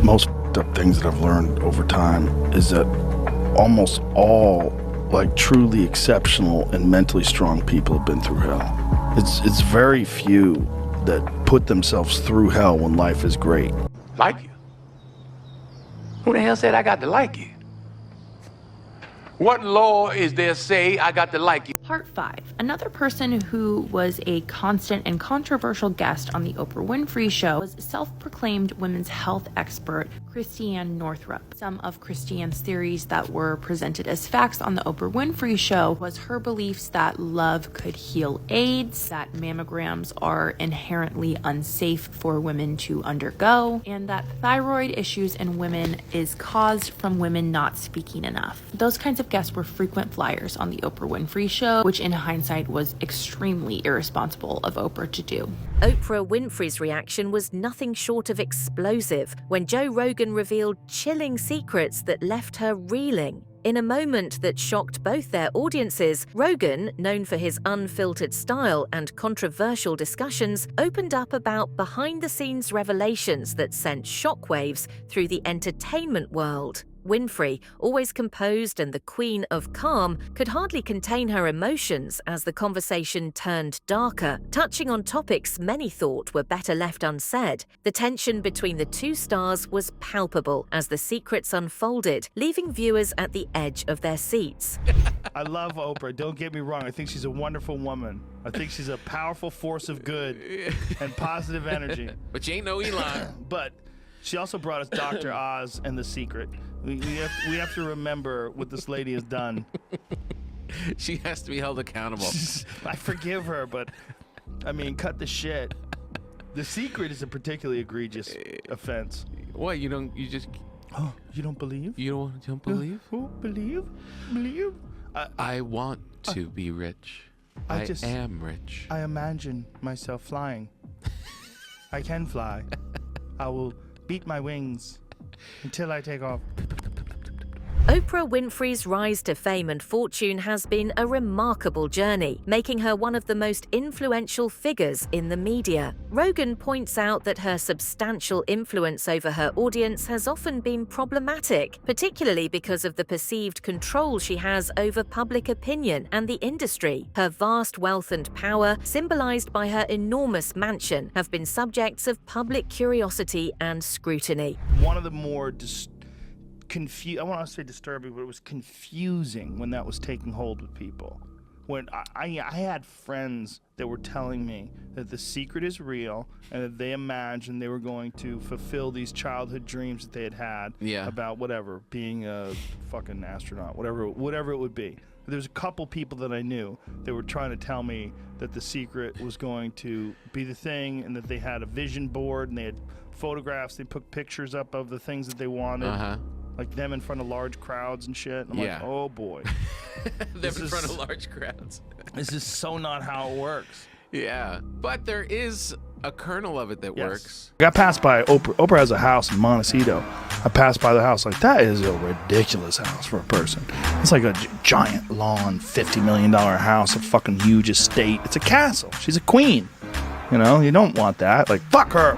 most things that I've learned over time is that almost all like truly exceptional and mentally strong people have been through hell. It's very few that put themselves through hell when life is great. Like you? Who the hell said I got to like you? What law is there say I got to like you? Part 5. Another person who was a constant and controversial guest on the Oprah Winfrey Show was self-proclaimed women's health expert Christiane Northrup. Some of Christiane's theories that were presented as facts on the Oprah Winfrey Show was her beliefs that love could heal AIDS, that mammograms are inherently unsafe for women to undergo, and that thyroid issues in women is caused from women not speaking enough. Those kinds of guests were frequent flyers on the Oprah Winfrey Show, which in hindsight was extremely irresponsible of Oprah to do. Oprah Winfrey's reaction was nothing short of explosive when Joe Rogan revealed chilling secrets that left her reeling. In a moment that shocked both their audiences, Rogan, known for his unfiltered style and controversial discussions, opened up about behind-the-scenes revelations that sent shockwaves through the entertainment world. Winfrey, always composed and the queen of calm, could hardly contain her emotions as the conversation turned darker, touching on topics many thought were better left unsaid. The tension between the two stars was palpable as the secrets unfolded, leaving viewers at the edge of their seats. I love Oprah, don't get me wrong. I think she's a wonderful woman. I think she's a powerful force of good and positive energy. But you ain't no Elon. But she also brought us Dr. Oz and The Secret. We have to remember what this lady has done. She has to be held accountable. I forgive her, but I mean, cut the shit. The Secret is a particularly egregious offense. What, you don't believe? You don't believe? Believe? I want to be rich. I am rich. I imagine myself flying. I can fly. I will beat my wings until I take off. Oprah Winfrey's rise to fame and fortune has been a remarkable journey, making her one of the most influential figures in the media. Rogan points out that her substantial influence over her audience has often been problematic, particularly because of the perceived control she has over public opinion and the industry. Her vast wealth and power, symbolized by her enormous mansion, have been subjects of public curiosity and scrutiny. One of the more I want to say disturbing, but it was confusing when that was taking hold with people. When I had friends that were telling me that The Secret is real and that they imagined they were going to fulfill these childhood dreams that they had had about whatever, being a fucking astronaut, whatever it would be. There's a couple people that I knew that were trying to tell me that The Secret was going to be the thing and that they had a vision board and they had photographs, they put pictures up of the things that they wanted. Like them in front of large crowds and shit. I'm like, oh boy. Them in front of large crowds. This is so not how it works. Yeah, but there is a kernel of it that works. I got passed by Oprah. Oprah has a house in Montecito. I passed by the house like, that is a ridiculous house for a person. It's like a giant, long, $50 million house, a fucking huge estate. It's a castle. She's a queen. You know, you don't want that. Like, fuck her.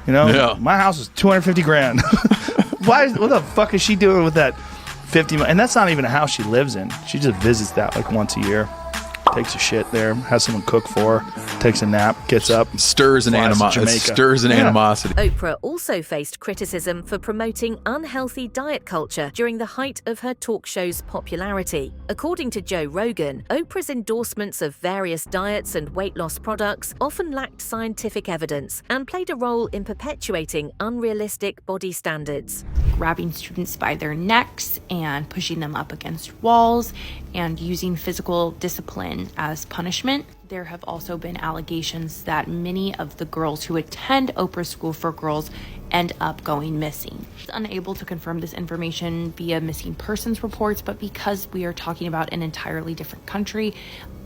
You know, my house is $250,000. What the fuck is she doing with that 50 million? And that's not even a house she lives in. She just visits that like once a year. Takes a shit there, has someone cook for her, takes a nap, gets up, stirs an animosity. Oprah also faced criticism for promoting unhealthy diet culture during the height of her talk show's popularity. According to Joe Rogan, Oprah's endorsements of various diets and weight loss products often lacked scientific evidence and played a role in perpetuating unrealistic body standards. Grabbing students by their necks and pushing them up against walls and using physical discipline as punishment. There have also been allegations that many of the girls who attend Oprah School for Girls end up going missing. She's unable to confirm this information via missing persons reports, but because we are talking about an entirely different country,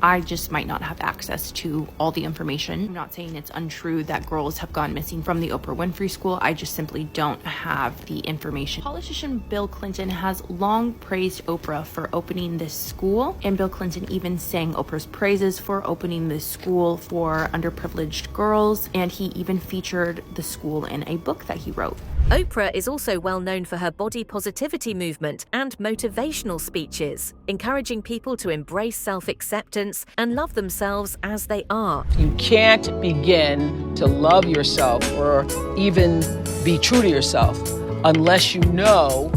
I just might not have access to all the information. I'm not saying it's untrue that girls have gone missing from the Oprah Winfrey School. I just simply don't have the information. Politician Bill Clinton has long praised Oprah for opening this school, and Bill Clinton even sang Oprah's praises for opening this school for underprivileged girls, and he even featured the school in a book that he wrote. Oprah is also well known for her body positivity movement and motivational speeches, encouraging people to embrace self-acceptance and love themselves as they are. You can't begin to love yourself or even be true to yourself unless you know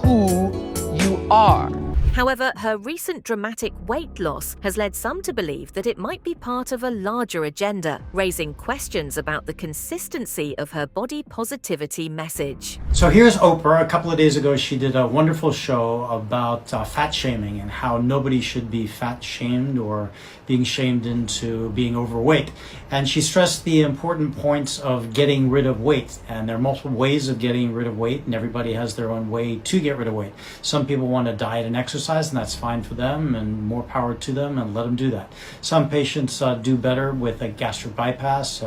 who you are. However, her recent dramatic weight loss has led some to believe that it might be part of a larger agenda, raising questions about the consistency of her body positivity message. So here's Oprah. A couple of days ago, she did a wonderful show about fat shaming and how nobody should be fat shamed or being shamed into being overweight. And she stressed the important points of getting rid of weight. And there are multiple ways of getting rid of weight, and everybody has their own way to get rid of weight. Some people want to diet and exercise, and that's fine for them, and more power to them, and let them do that. Some patients do better with a gastric bypass,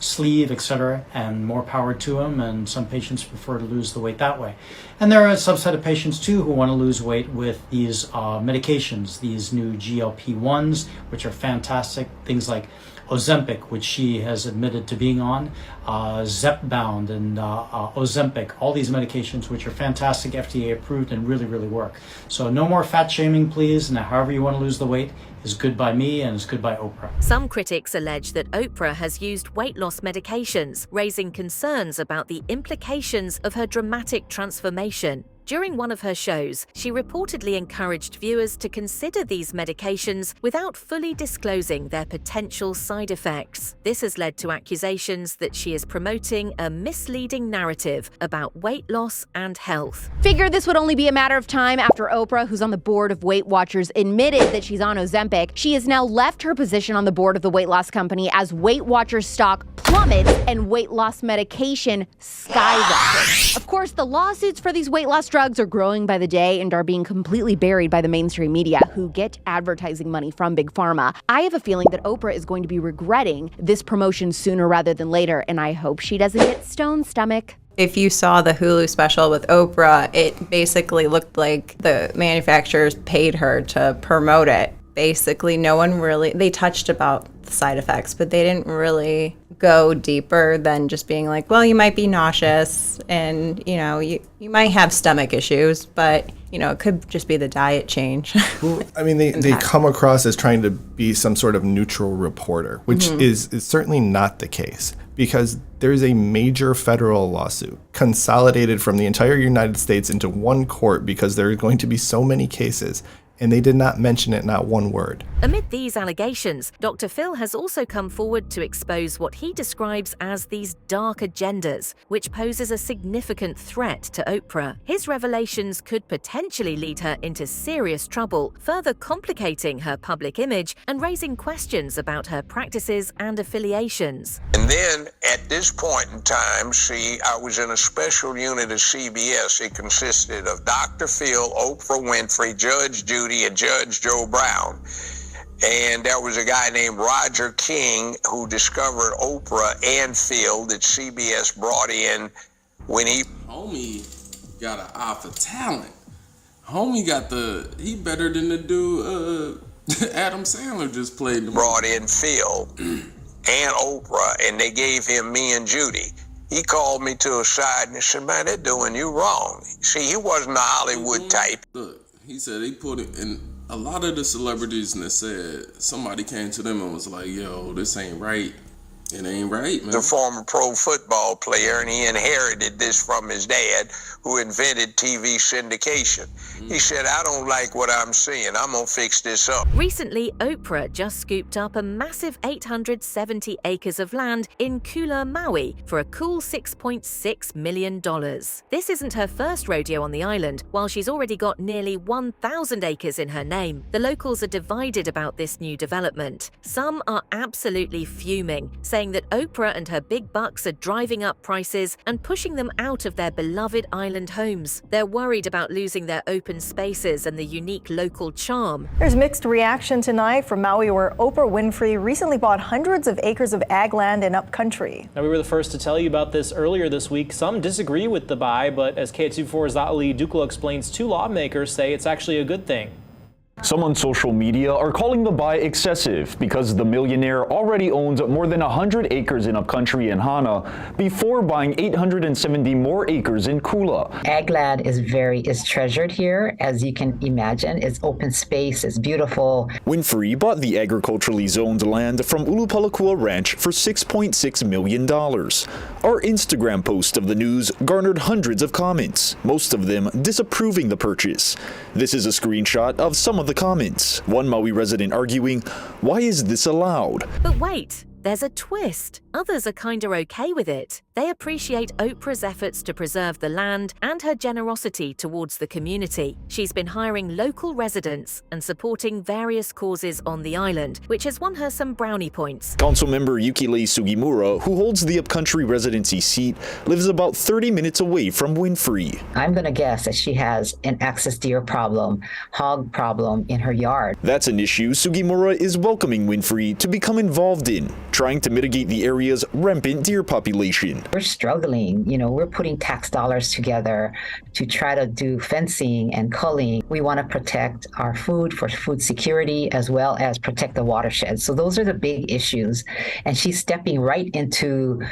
sleeve, etc., and more power to them, and some patients prefer to lose the weight that way. And there are a subset of patients too who want to lose weight with these medications, these new GLP-1s, which are fantastic, things like Ozempic, which she has admitted to being on, Zepbound and Ozempic, all these medications which are fantastic, FDA approved, and really, really work. So no more fat shaming, please, and however you want to lose the weight is good by me and is good by Oprah. Some critics allege that Oprah has used weight loss medications, raising concerns about the implications of her dramatic transformation. During one of her shows, she reportedly encouraged viewers to consider these medications without fully disclosing their potential side effects. This has led to accusations that she is promoting a misleading narrative about weight loss and health. Figured this would only be a matter of time after Oprah, who's on the board of Weight Watchers, admitted that she's on Ozempic. She has now left her position on the board of the weight loss company as Weight Watchers stock plummets and weight loss medication skyrockets. Of course, the lawsuits for these weight loss drugs are growing by the day and are being completely buried by the mainstream media, who get advertising money from Big Pharma. I have a feeling that Oprah is going to be regretting this promotion sooner rather than later, and I hope she doesn't get stone stomach. If you saw the Hulu special with Oprah, it basically looked like the manufacturers paid her to promote it. Basically, no one really, they touched about the side effects, but they didn't really go deeper than just being like, well, you might be nauseous and, you know, you might have stomach issues, but, you know, it could just be the diet change. Well, I mean, they come across as trying to be some sort of neutral reporter, which is certainly not the case, because there's a major federal lawsuit consolidated from the entire United States into one court because there are going to be so many cases. And they did not mention it, not one word. Amid these allegations, Dr. Phil has also come forward to expose what he describes as these dark agendas, which poses a significant threat to Oprah. His revelations could potentially lead her into serious trouble, further complicating her public image and raising questions about her practices and affiliations. And then at this point in time, I was in a special unit of CBS. It consisted of Dr. Phil, Oprah Winfrey, Judge Judy, and Judge Joe Brown. And there was a guy named Roger King who discovered Oprah and Phil that CBS brought in when he... Homie got an eye for talent. Homie he better than the dude Adam Sandler just played. Brought in Phil and Oprah, and they gave him me and Judy. He called me to a side and he said, man, they're doing you wrong. See, he wasn't a Hollywood type. Look, he said he put it in a lot of the celebrities, and they said somebody came to them and was like, yo, this ain't right. It ain't right, man. The former pro football player, and he inherited this from his dad, who invented TV syndication. He said, I don't like what I'm seeing. I'm going to fix this up. Recently, Oprah just scooped up a massive 870 acres of land in Kula, Maui for a cool $6.6 million. This isn't her first rodeo on the island, while she's already got nearly 1,000 acres in her name. The locals are divided about this new development. Some are absolutely fuming, saying saying that Oprah and her big bucks are driving up prices and pushing them out of their beloved island homes. They're worried about losing their open spaces and the unique local charm. There's mixed reaction tonight from Maui, where Oprah Winfrey recently bought hundreds of acres of ag land in upcountry. Now, we were the first to tell you about this earlier this week. Some disagree with the buy, but as KATU4's Ali Dukla explains, two lawmakers say it's actually a good thing. Some on social media are calling the buy excessive because the millionaire already owns more than 100 acres in upcountry in Hana before buying 870 more acres in Kula. Ag land is treasured here, as you can imagine. It's open space, it's beautiful. Winfrey bought the agriculturally zoned land from Ulupalakua Ranch for $6.6 million. Our Instagram post of the news garnered hundreds of comments, most of them disapproving the purchase. This is a screenshot of some of the comments. One Maui resident arguing, "Why is this allowed?" But wait, there's a twist. Others are kinda okay with it. They appreciate Oprah's efforts to preserve the land and her generosity towards the community. She's been hiring local residents and supporting various causes on the island, which has won her some brownie points. Councilmember Yukilei Sugimura, who holds the upcountry residency seat, lives about 30 minutes away from Winfrey. I'm going to guess that she has an excess deer problem, hog problem in her yard. That's an issue Sugimura is welcoming Winfrey to become involved in, trying to mitigate the area's rampant deer population. We're struggling, we're putting tax dollars together to try to do fencing and culling. We want to protect our food for food security as well as protect the watershed. So those are the big issues. And she's stepping right into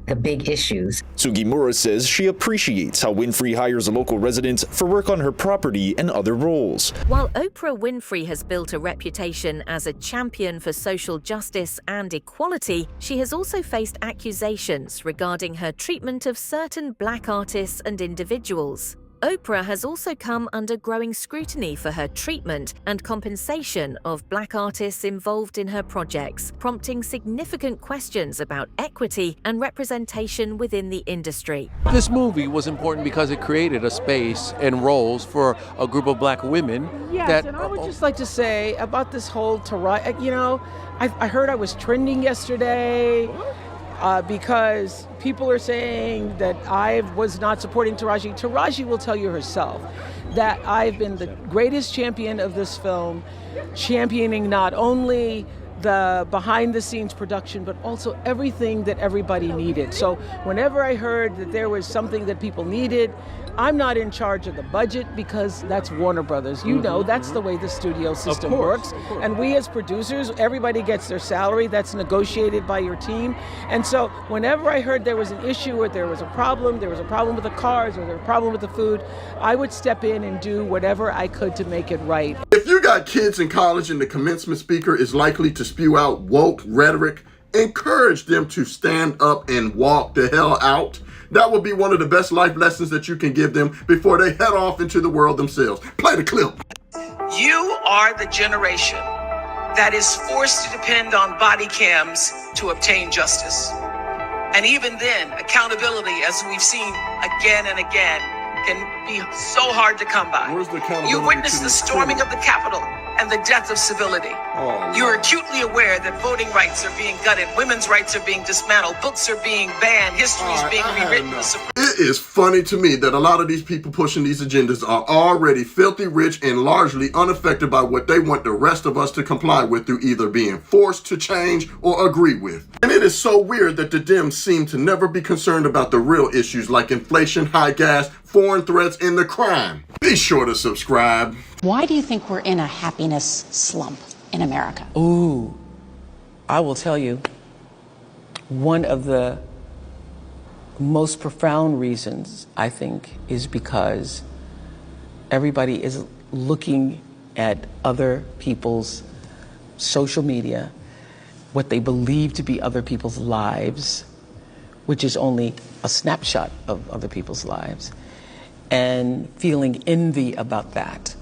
the big issues. Sugimura says she appreciates how Winfrey hires local residents for work on her property and other roles. While Oprah Winfrey has built a reputation as a champion for social justice and equality, she has also faced accusations regarding her treatment of certain Black artists and individuals. Oprah has also come under growing scrutiny for her treatment and compensation of Black artists involved in her projects, prompting significant questions about equity and representation within the industry. This movie was important because it created a space and roles for a group of Black women. Yes, and I would just like to say about this whole Taraji, I heard I was trending yesterday. Because people are saying that I was not supporting Taraji. Taraji will tell you herself that I've been the greatest champion of this film, championing not only the behind-the-scenes production, but also everything that everybody needed. So whenever I heard that there was something that people needed, I'm not in charge of the budget because that's Warner Brothers. That's the way the studio system works. And we as producers, everybody gets their salary. That's negotiated by your team. And so whenever I heard there was an issue or there was a problem with the cars or there was a problem with the food, I would step in and do whatever I could to make it right. If you got kids in college and the commencement speaker is likely to spew out woke rhetoric, encourage them to stand up and walk the hell out. That will be one of the best life lessons that you can give them before they head off into the world themselves. Play the clip. You are the generation that is forced to depend on body cams to obtain justice. And even then, accountability, as we've seen again and again, can be so hard to come by. You witnessed the storming of the Capitol and the death of civility. You're acutely aware that voting rights are being gutted, women's rights are being dismantled, books are being banned, history is being rewritten. It is funny to me that a lot of these people pushing these agendas are already filthy rich and largely unaffected by what they want the rest of us to comply with through either being forced to change or agree with. And it is so weird that the Dems seem to never be concerned about the real issues like inflation, high gas, foreign threats, and the crime. Be sure to subscribe. Why do you think we're in a happiness slump in America? Ooh, I will tell you, one of the most profound reasons, I think, is because everybody is looking at other people's social media, what they believe to be other people's lives, which is only a snapshot of other people's lives, and feeling envy about that.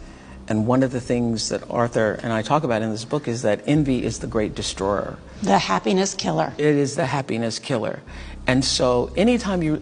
And one of the things that Arthur and I talk about in this book is that envy is the great destroyer. The happiness killer. It is the happiness killer. And so anytime you're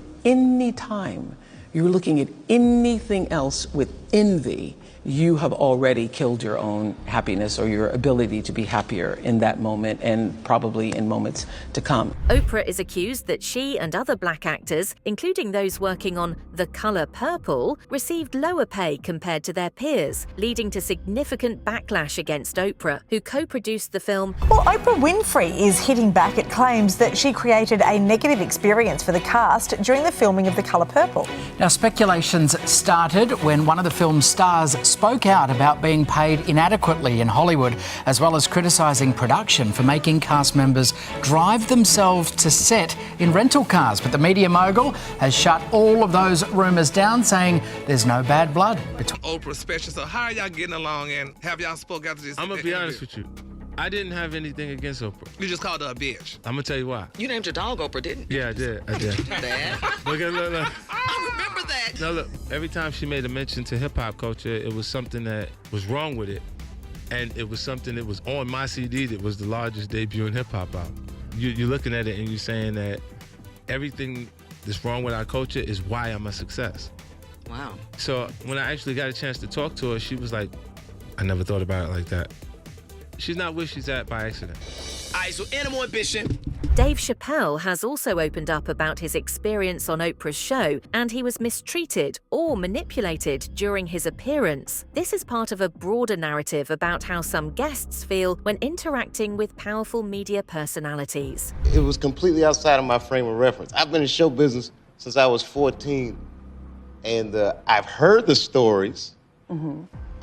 looking at anything else with envy, you have already killed your own happiness or your ability to be happier in that moment and probably in moments to come. Oprah is accused that she and other black actors, including those working on The Color Purple, received lower pay compared to their peers, leading to significant backlash against Oprah, who co-produced the film. Well, Oprah Winfrey is hitting back at claims that she created a negative experience for the cast during the filming of The Color Purple. Now, speculations started when one of the film's stars spoke out about being paid inadequately in Hollywood, as well as criticising production for making cast members drive themselves to set in rental cars. But the media mogul has shut all of those rumours down, saying there's no bad blood between Oprah special. So how are y'all getting along, and have y'all spoke after this? I'm gonna be honest with you. I didn't have anything against Oprah. You just called her a bitch. I'm gonna tell you why. You named your dog Oprah, didn't you? Yeah, I did. Bad. Look. I remember that. No, look. Every time she made a mention to hip hop culture, it was something that was wrong with it, and it was something that was on my CD that was the largest debut in hip hop album. You're looking at it and you're saying that everything that's wrong with our culture is why I'm a success. Wow. So when I actually got a chance to talk to her, she was like, I never thought about it like that. She's not where she's at by accident. All right, so animal ambition. Dave Chappelle has also opened up about his experience on Oprah's show, and he was mistreated or manipulated during his appearance. This is part of a broader narrative about how some guests feel when interacting with powerful media personalities. It was completely outside of my frame of reference. I've been in show business since I was 14, and I've heard the stories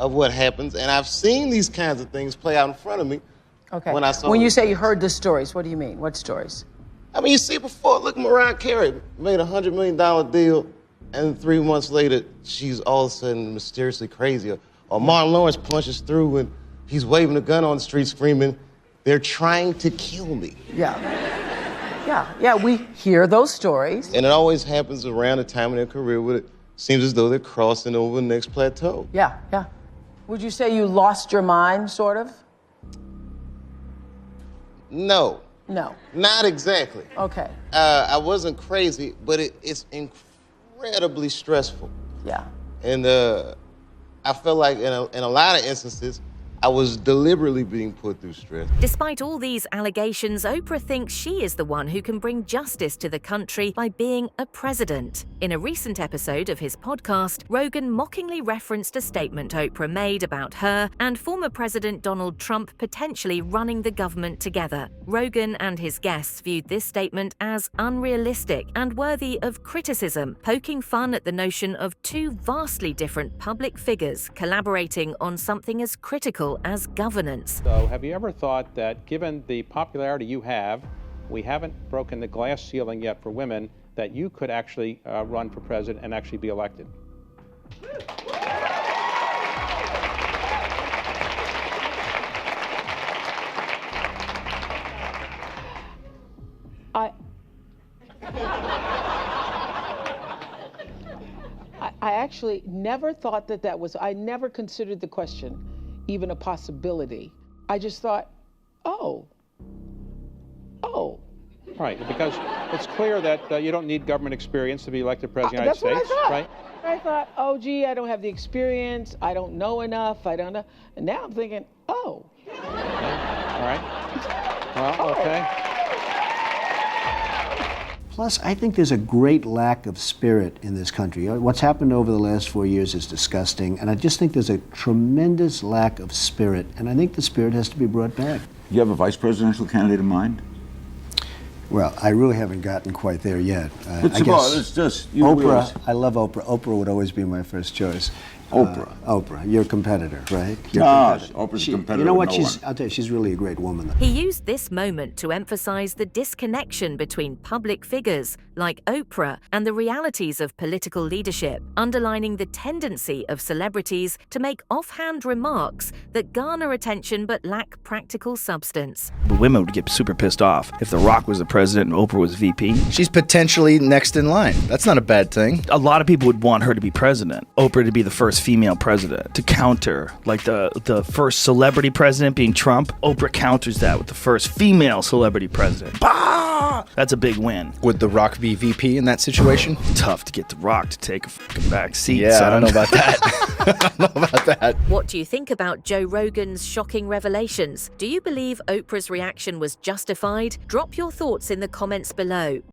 of what happens, and I've seen these kinds of things play out in front of me. Okay. When you say you heard the stories, what do you mean? What stories? I mean, you see before, look, Mariah Carey made a $100 million deal, and 3 months later, she's all of a sudden mysteriously crazy. Or Martin Lawrence punches through and he's waving a gun on the street screaming, "They're trying to kill me." Yeah, we hear those stories. And it always happens around the time in their career where it seems as though they're crossing over the next plateau. Yeah. Would you say you lost your mind, sort of? No. No. Not exactly. Okay. I wasn't crazy, but it's incredibly stressful. Yeah. And I felt like in a lot of instances, I was deliberately being put through stress. Despite all these allegations, Oprah thinks she is the one who can bring justice to the country by being a president. In a recent episode of his podcast, Rogan mockingly referenced a statement Oprah made about her and former President Donald Trump potentially running the government together. Rogan and his guests viewed this statement as unrealistic and worthy of criticism, poking fun at the notion of two vastly different public figures collaborating on something as critical as governance. So have you ever thought that given the popularity you have, we haven't broken the glass ceiling yet for women, that you could actually run for president and actually be elected? I actually never thought that was, I never considered the question even a possibility. I just thought, oh. Right, because it's clear that you don't need government experience to be elected president of the United States, right? I thought, oh, gee, I don't have the experience. I don't know enough. I don't know. And now I'm thinking, oh. All right. Well, okay. Plus, I think there's a great lack of spirit in this country. What's happened over the last 4 years is disgusting, and I just think there's a tremendous lack of spirit, and I think the spirit has to be brought back. You have a vice presidential candidate in mind? Well, I really haven't gotten quite there yet. I guess it's just Oprah. I love Oprah. Oprah would always be my first choice. Oprah, your competitor, right? Oprah's a competitor. You know what? No I'll tell you, she's really a great woman. He used this moment to emphasize the disconnection between public figures like Oprah and the realities of political leadership, underlining the tendency of celebrities to make offhand remarks that garner attention but lack practical substance. The women would get super pissed off if The Rock was the president and Oprah was VP. She's potentially next in line. That's not a bad thing. A lot of people would want her to be president, Oprah to be the first female president, to counter, like the first celebrity president being Trump. Oprah counters that with the first female celebrity president. Bah! That's a big win. Would The Rock be VP in that situation? Tough to get The Rock to take a fucking back seat. Yeah, son. I don't know about that. I don't know about that. What do you think about Joe Rogan's shocking revelations? Do you believe Oprah's reaction was justified? Drop your thoughts in the comments below.